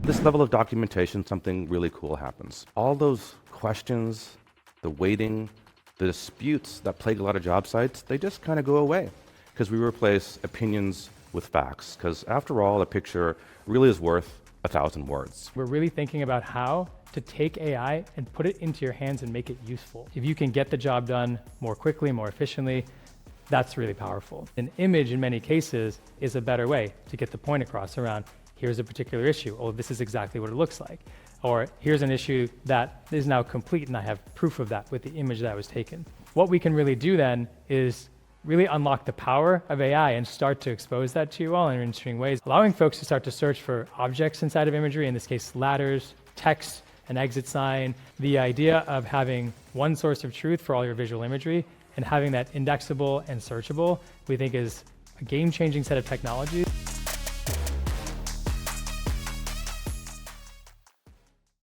This level of documentation, something really cool happens. All those questions, the waiting, the disputes that plague a lot of job sites, they just kind of go away because we replace opinions with facts. Because after all, a picture really is worth 1,000 words. We're really thinking about how to take AI and put it into your hands and make it useful. If you can get the job done more quickly, more efficiently, that's really powerful. An image in many cases is a better way to get the point across around, here's a particular issue, oh, this is exactly what it looks like. Or here's an issue that is now complete and I have proof of that with the image that was taken. What we can really do then is really unlock the power of AI and start to expose that to you all in interesting ways, allowing folks to start to search for objects inside of imagery, in this case, ladders, text, an exit sign. The idea of having one source of truth for all your visual imagery and having that indexable and searchable, we think is a game-changing set of technologies.